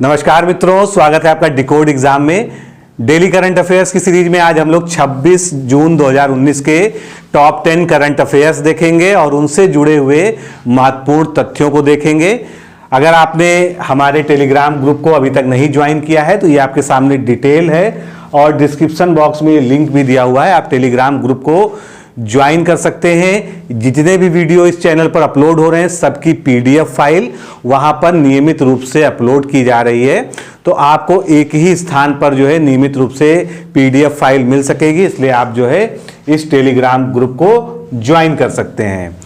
नमस्कार मित्रों, स्वागत है आपका डिकोड एग्जाम में। डेली करंट अफेयर्स की सीरीज में आज हम लोग 26 जून 2019 के टॉप 10 करंट अफेयर्स देखेंगे और उनसे जुड़े हुए महत्वपूर्ण तथ्यों को देखेंगे। अगर आपने हमारे टेलीग्राम ग्रुप को अभी तक नहीं ज्वाइन किया है तो ये आपके सामने डिटेल है और डिस्क्रिप्शन बॉक्स में ये लिंक भी दिया हुआ है। आप टेलीग्राम ग्रुप को ज्वाइन कर सकते हैं। जितने भी वीडियो इस चैनल पर अपलोड हो रहे हैं सबकी पीडीएफ फाइल वहां पर नियमित रूप से अपलोड की जा रही है, तो आपको एक ही स्थान पर जो है नियमित रूप से पीडीएफ फाइल मिल सकेगी। इसलिए आप जो है इस टेलीग्राम ग्रुप को ज्वाइन कर सकते हैं।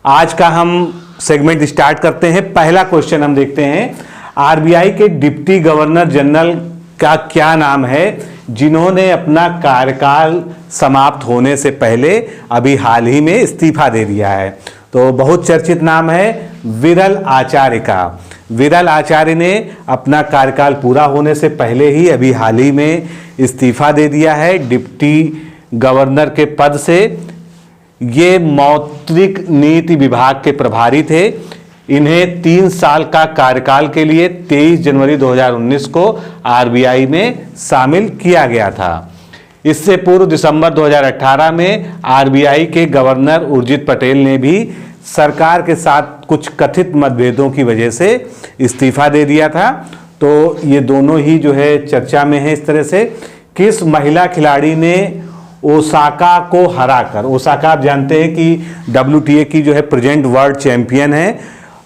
आज का हम सेगमेंट स्टार्ट करते हैं। पहला क्वेश्चन हम देखते हैं, आरबीआई के डिप्टी गवर्नर जनरल का क्या नाम है जिन्होंने अपना कार्यकाल समाप्त होने से पहले अभी हाल ही में इस्तीफा दे दिया है? तो बहुत चर्चित नाम है विरल आचार्य का। विरल आचार्य ने अपना कार्यकाल पूरा होने से पहले ही अभी हाल ही में इस्तीफा दे दिया है डिप्टी गवर्नर के पद से। ये मौद्रिक नीति विभाग के प्रभारी थे। इन्हें 3 साल का कार्यकाल के लिए 23 जनवरी 2019 को आरबीआई में शामिल किया गया था। इससे पूर्व दिसंबर 2018 में आरबीआई के गवर्नर उर्जित पटेल ने भी सरकार के साथ कुछ कथित मतभेदों की वजह से इस्तीफा दे दिया था। तो ये दोनों ही जो है चर्चा में है। इस तरह से किस महिला खिलाड़ी ने ओसाका को हराकर, ओसाका आप जानते हैं कि WTA की जो है प्रेजेंट वर्ल्ड चैंपियन है,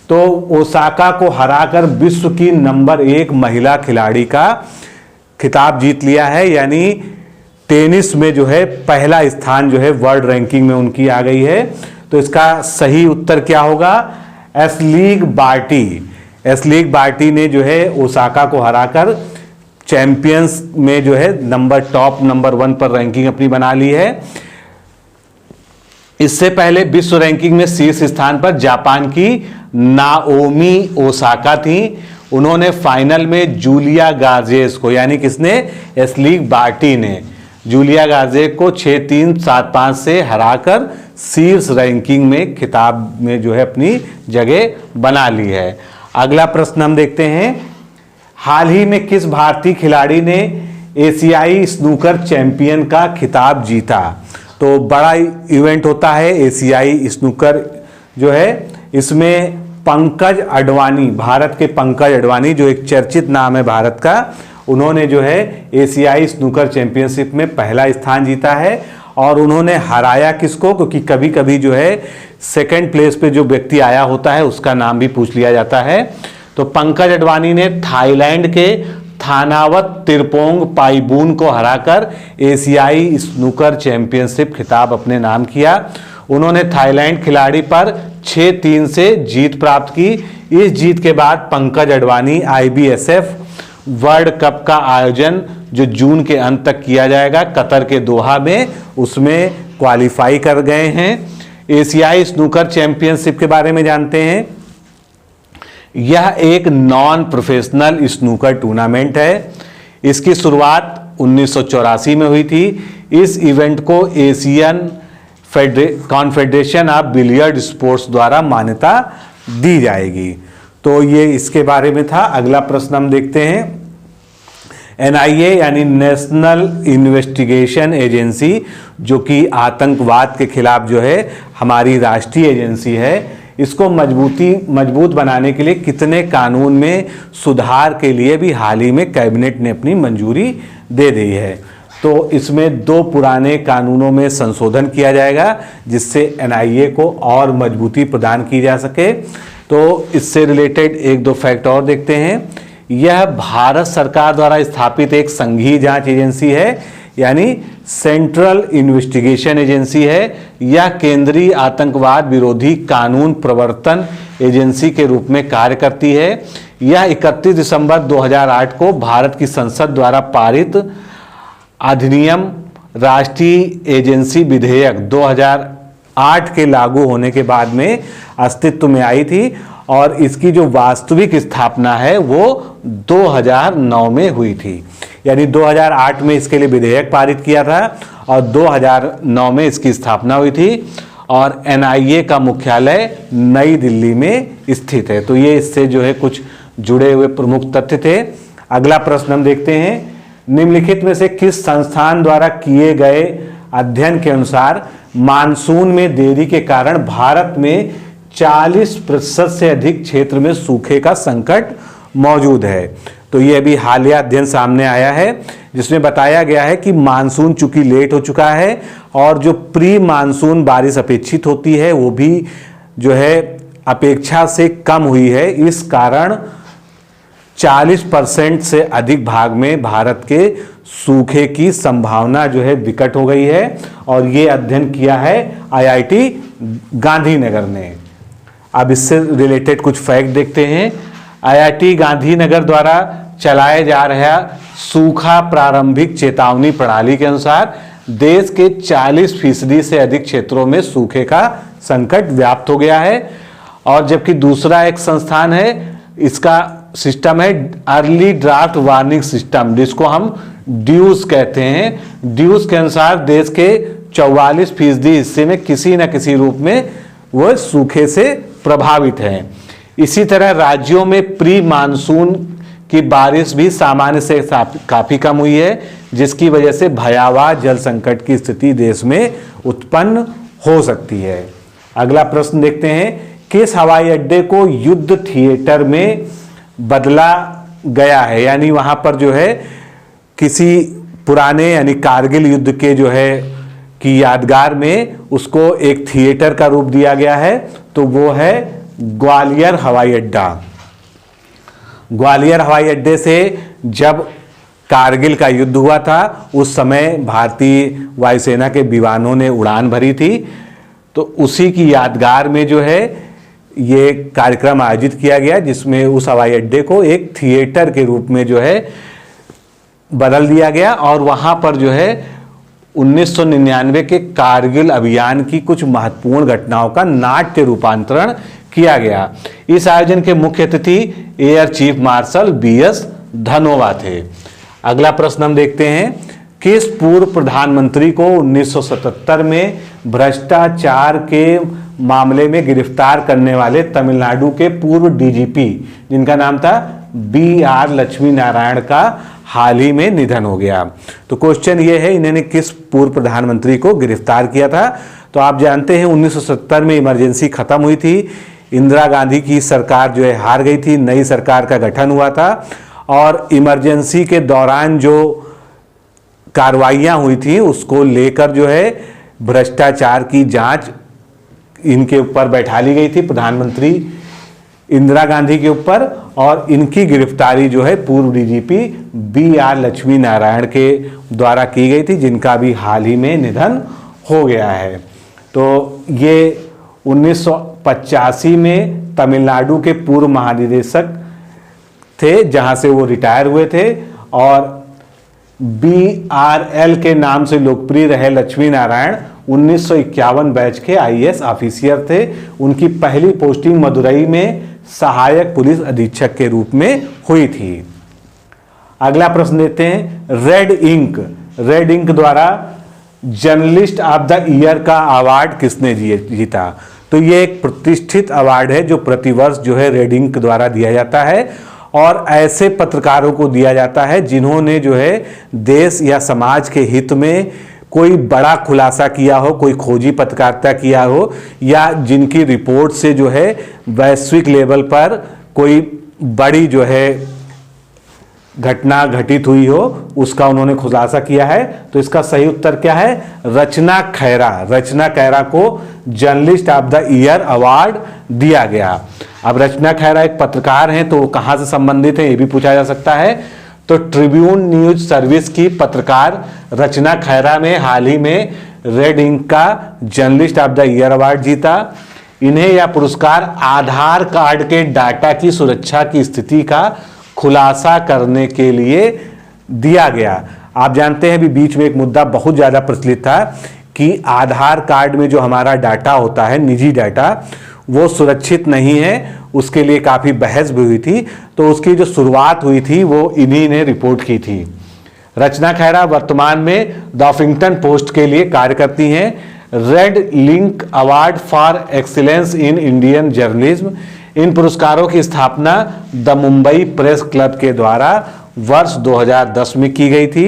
तो ओसाका को हराकर विश्व की नंबर 1 महिला खिलाड़ी का खिताब जीत लिया है। यानी टेनिस में जो है पहला स्थान जो है वर्ल्ड रैंकिंग में उनकी आ गई है। तो इसका सही उत्तर क्या होगा? Ashley Barty. एशली बार्टी ने जो है ओसाका को हराकर चैंपियंस में जो है टॉप नंबर 1 पर रैंकिंग अपनी बना ली है। इससे पहले विश्व रैंकिंग में शीर्ष स्थान पर जापान की नाओमी ओसाका थी। उन्होंने फाइनल में जूलिया गार्जेस को, यानी किसने? एशली बार्टी ने जूलिया गार्जेस को 6-3, 7-5 से हराकर शीर्ष रैंकिंग में खिताब में जो है अपनी जगह बना ली है। अगला प्रश्न हम देखते हैं, हाल ही में किस भारतीय खिलाड़ी ने एशियाई स्नूकर चैंपियन का खिताब जीता? तो बड़ा इवेंट होता है एशियाई स्नूकर जो है, इसमें पंकज अडवाणी, भारत के पंकज अडवाणी जो एक चर्चित नाम है भारत का, उन्होंने जो है एशियाई स्नूकर चैंपियनशिप में पहला स्थान जीता है। और उन्होंने हराया किसको? क्योंकि कभी कभी जो है सेकंड प्लेस पे जो व्यक्ति आया होता है उसका नाम भी पूछ लिया जाता है। तो पंकज अडवाणी ने थाईलैंड के थानावत तिरपोंग पाइबून को हराकर एशियाई स्नूकर चैंपियनशिप खिताब अपने नाम किया। उन्होंने थाईलैंड खिलाड़ी पर 6-3 से जीत प्राप्त की। इस जीत के बाद Pankaj Advani IBSF world cup का आयोजन जो जून के अंत तक किया जाएगा कतर के दोहा में, उसमें क्वालिफाई कर गए हैं। एशियाई स्नूकर चैंपियनशिप के बारे में जानते हैं। यह एक नॉन प्रोफेशनल स्नूकर टूर्नामेंट है। इसकी शुरुआत 1984 में हुई थी। इस इवेंट को Asian confederation of billiard sports द्वारा मान्यता दी जाएगी। तो ये इसके बारे में था। अगला प्रश्न हम देखते हैं, NIA यानी नेशनल इन्वेस्टिगेशन एजेंसी, जो कि आतंकवाद के खिलाफ जो है हमारी राष्ट्रीय एजेंसी है, इसको मजबूत बनाने के लिए कितने कानून में सुधार के लिए भी हाल ही में कैबिनेट ने अपनी मंजूरी दे दी है? तो इसमें 2 पुराने कानूनों में संशोधन किया जाएगा जिससे NIA को और मजबूती प्रदान की जा सके। तो इससे रिलेटेड 1-2 फैक्ट और देखते हैं। यह भारत सरकार द्वारा स्थापित एक संघीय जांच एजेंसी है, यानी सेंट्रल इन्वेस्टिगेशन एजेंसी है। यह केंद्रीय आतंकवाद विरोधी कानून प्रवर्तन एजेंसी के रूप में कार्य करती है। यह 31 दिसंबर 2008 को भारत की संसद द्वारा पारित अधिनियम राष्ट्रीय एजेंसी विधेयक 2008 के लागू होने के बाद में अस्तित्व में आई थी और इसकी जो वास्तविक स्थापना है वो 2009 में हुई थी। यानी 2008 में इसके लिए विधेयक पारित किया था और 2009 में इसकी स्थापना हुई थी और NIA का मुख्यालय नई दिल्ली में स्थित है। तो ये इससे जो है कुछ जुड़े हुए प्रमुख तथ्य थे। अगला प्रश्न हम देखते हैं, निम्नलिखित में से किस संस्थान द्वारा किए गए अध्ययन के अनुसार मानसून में देरी के कारण भारत में 40% से अधिक क्षेत्र में सूखे का संकट मौजूद है। तो ये अभी हालिया अध्ययन सामने आया है जिसमें बताया गया है कि मानसून चूंकि लेट हो चुका है और जो प्री मानसून बारिश अपेक्षित होती है वो भी जो है अपेक्षा से कम हुई है। इस कारण 40% से अधिक भाग में भारत के सूखे की संभावना जो है विकट हो गई है और ये अध्ययन किया है IIT गांधीनगर ने। अब इससे रिलेटेड कुछ फैक्ट देखते हैं। IIT गांधीनगर द्वारा चलाए जा रहा सूखा प्रारंभिक चेतावनी प्रणाली के अनुसार देश के 40% से अधिक क्षेत्रों में सूखे का संकट व्याप्त हो गया है। और जबकि दूसरा एक संस्थान है, इसका सिस्टम है अर्ली ड्राफ्ट वार्निंग सिस्टम, जिसको हम ड्यूज कहते हैं। ड्यूज के अनुसार देश के 44% हिस्से में किसी न किसी रूप में वह सूखे से प्रभावित हैं। इसी तरह राज्यों में प्री मानसून की बारिश भी सामान्य से काफी कम हुई है, जिसकी वजह से भयावह जल संकट की स्थिति देश में उत्पन्न हो सकती है। अगला प्रश्न देखते हैं, किस हवाई अड्डे को युद्ध थिएटर में बदला गया है? यानी वहां पर जो है किसी पुराने यानी कारगिल युद्ध के जो है की यादगार में उसको एक थिएटर का रूप दिया गया है। तो वो है ग्वालियर हवाई अड्डा। ग्वालियर हवाई अड्डे से जब कारगिल का युद्ध हुआ था उस समय भारतीय वायुसेना के विमानों ने उड़ान भरी थी। तो उसी की यादगार में जो है ये कार्यक्रम आयोजित किया गया, जिसमें उस हवाई अड्डे को एक थिएटर के रूप में जो है बदल दिया गया और वहां पर जो है 1999 के कारगिल अभियान की कुछ महत्वपूर्ण घटनाओं का नाट्य रूपांतरण किया गया। इस आयोजन के मुख्य अतिथि air chief marshal BS Dhanoa थे। अगला प्रश्न हम देखते हैं, किस पूर्व प्रधानमंत्री को 1977 में भ्रष्टाचार के मामले में गिरफ्तार करने वाले तमिलनाडु के पूर्व DGP जिनका नाम था BR लक्ष्मी नारायण का हाल ही में निधन हो गया? तो क्वेश्चन ये है, इन्होंने किस पूर्व प्रधानमंत्री को गिरफ्तार किया था? तो आप जानते हैं 1970 में इमरजेंसी खत्म हुई थी, इंदिरा गांधी की सरकार जो है हार गई थी, नई सरकार का गठन हुआ था और इमरजेंसी के दौरान जो कार्रवाइयां हुई थी उसको लेकर जो है भ्रष्टाचार की जांच इनके ऊपर बैठा ली गई थी, प्रधानमंत्री इंदिरा गांधी के ऊपर, और इनकी गिरफ्तारी जो है पूर्व DGP BR लक्ष्मी नारायण के द्वारा की गई थी, जिनका भी हाल ही में निधन हो गया है। तो ये 1985 में तमिलनाडु के पूर्व महानिदेशक थे, जहां से वो रिटायर हुए थे और BRL के नाम से लोकप्रिय रहे लक्ष्मी नारायण 1951 बैच के IAS ऑफिसर थे। उनकी पहली पोस्टिंग मदुरई में सहायक पुलिस अधीक्षक के रूप में हुई थी। अगला प्रश्न देते हैं, रेड इंक द्वारा जर्नलिस्ट ऑफ द ईयर का अवार्ड किसने जीता? तो ये एक प्रतिष्ठित अवार्ड है जो प्रतिवर्ष जो है रेड इंक द्वारा दिया जाता है और ऐसे पत्रकारों को दिया जाता है जिन्होंने जो है देश या समाज के हित में कोई बड़ा खुलासा किया हो, कोई खोजी पत्रकारिता किया हो या जिनकी रिपोर्ट से जो है वैश्विक लेवल पर कोई बड़ी जो है घटना घटित हुई हो, उसका उन्होंने खुलासा किया है। तो इसका सही उत्तर क्या है? रचना खैरा को journalist of the year award दिया गया। अब रचना खैरा एक पत्रकार हैं, तो वो कहाँ से संबंधित है ये भी पूछा जा सकता है। तो ट्रिब्यून न्यूज सर्विस की पत्रकार रचना खैरा ने हाल ही में रेड इंक का journalist of the year award जीता। इन्हें यह पुरस्कार आधार कार्ड के डाटा की सुरक्षा की स्थिति का खुलासा करने के लिए दिया गया। आप जानते हैं अभी बीच में एक मुद्दा बहुत ज्यादा प्रचलित था कि आधार कार्ड में जो हमारा डाटा होता है, निजी डाटा, वो सुरक्षित नहीं है, उसके लिए काफी बहस भी हुई थी। तो उसकी जो शुरुआत हुई थी वो इन्हीं ने रिपोर्ट की थी। रचना खैरा वर्तमान में द हफिंगटन पोस्ट के लिए कार्य करती हैं। Red link award for excellence in Indian journalism, इन पुरस्कारों की स्थापना द मुंबई प्रेस क्लब के द्वारा वर्ष 2010 में की गई थी।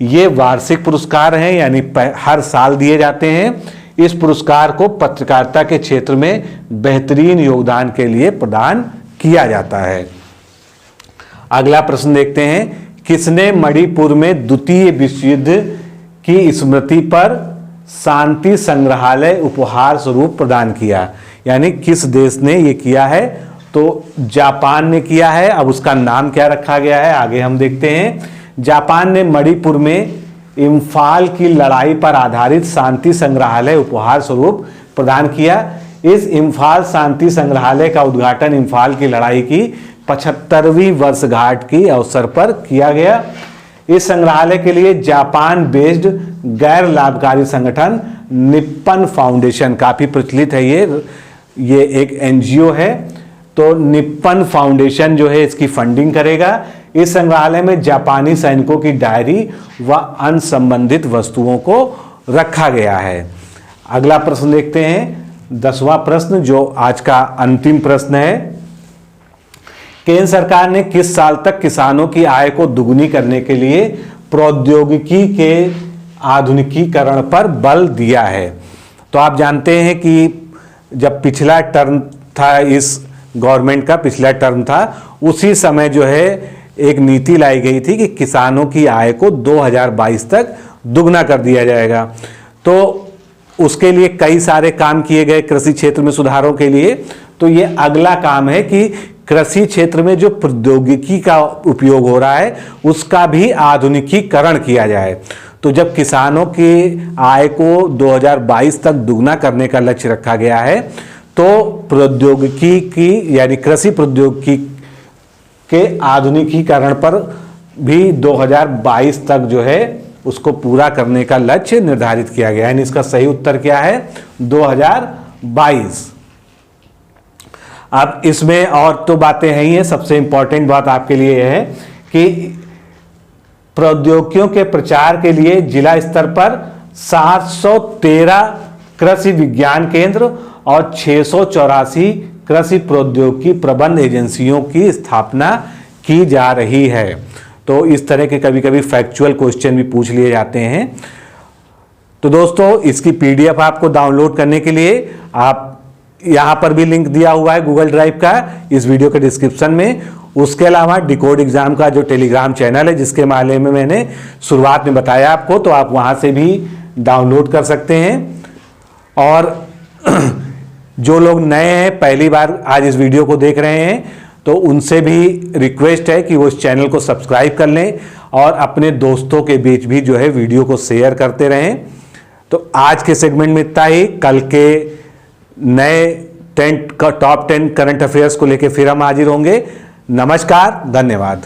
ये वार्षिक पुरस्कार हैं, यानी हर साल दिए जाते हैं। इस पुरस्कार को पत्रकारिता के क्षेत्र में बेहतरीन योगदान के लिए प्रदान किया जाता है। अगला प्रश्न देखते हैं, किसने मणिपुर में द्वितीय विश्व युद्ध की स्मृति पर शांति संग्रहालय उपहार स्वरूप प्रदान किया? यानी किस देश ने ये किया है? तो जापान ने किया है। अब उसका नाम क्या रखा गया है आगे हम देखते हैं। जापान ने मणिपुर में इम्फाल की लड़ाई पर आधारित शांति संग्रहालय उपहार स्वरूप प्रदान किया। इस इम्फाल शांति संग्रहालय का उद्घाटन इम्फाल की लड़ाई की 75वीं वर्षगांठ की अवसर पर किया गया। इस संग्रहालय के लिए जापान बेस्ड गैर लाभकारी संगठन निप्पन फाउंडेशन, काफी प्रचलित है ये एक एनजीओ है, तो निप्पन फाउंडेशन जो है इसकी फंडिंग करेगा। इस संग्रहालय में जापानी सैनिकों की डायरी व अन्य संबंधित वस्तुओं को रखा गया है। अगला प्रश्न देखते हैं, 10वां प्रश्न जो आज का अंतिम प्रश्न है। केंद्र सरकार ने किस साल तक किसानों की आय को दुगुनी करने के लिए प्रौद्योगिकी के आधुनिकीकरण पर बल दिया है? तो आप जानते हैं कि जब पिछला टर्म था, इस गवर्नमेंट का पिछला टर्म था, उसी समय जो है एक नीति लाई गई थी कि किसानों की आय को 2022 तक दुगना कर दिया जाएगा। तो उसके लिए कई सारे काम किए गए कृषि क्षेत्र में सुधारों के लिए। तो ये अगला काम है कि कृषि क्षेत्र में जो प्रौद्योगिकी का उपयोग हो रहा है उसका भी आधुनिकीकरण किया जाए। तो जब किसानों की आय को 2022 तक दुगना करने का लक्ष्य रखा गया है, तो प्रौद्योगिकी की यानी कृषि प्रौद्योगिकी के आधुनिकीकरण पर भी 2022 तक जो है उसको पूरा करने का लक्ष्य निर्धारित किया गया है। यानी इसका सही उत्तर क्या है? 2022। अब इसमें और तो बातें हैं ही हैं, सबसे इंपॉर्टेंट बात आपके लिए यह है कि प्रौद्योगिकियों के प्रचार के लिए जिला स्तर पर 713 कृषि विज्ञान केंद्र और 684 कृषि प्रौद्योगिकी प्रबंध एजेंसियों की स्थापना की जा रही है। तो इस तरह के कभी कभी फैक्चुअल क्वेश्चन भी पूछ लिए जाते हैं। तो दोस्तों, इसकी पीडीएफ आपको डाउनलोड करने के लिए आप यहां पर भी लिंक दिया हुआ है गूगल ड्राइव का इस वीडियो के डिस्क्रिप्शन में। उसके अलावा डिकोड एग्जाम का जो टेलीग्राम चैनल है जिसके बारे में मैंने शुरुआत में बताया आपको, तो आप वहां से भी डाउनलोड कर सकते हैं। और जो लोग नए हैं, पहली बार आज इस वीडियो को देख रहे हैं, तो उनसे भी रिक्वेस्ट है कि वो इस चैनल को सब्सक्राइब कर लें और अपने दोस्तों के बीच भी जो है वीडियो को शेयर करते रहें। तो आज के सेगमेंट में इतना ही। कल के नए टॉप 10 करंट अफेयर्स को लेकर फिर हम हाजिर होंगे। नमस्कार, धन्यवाद।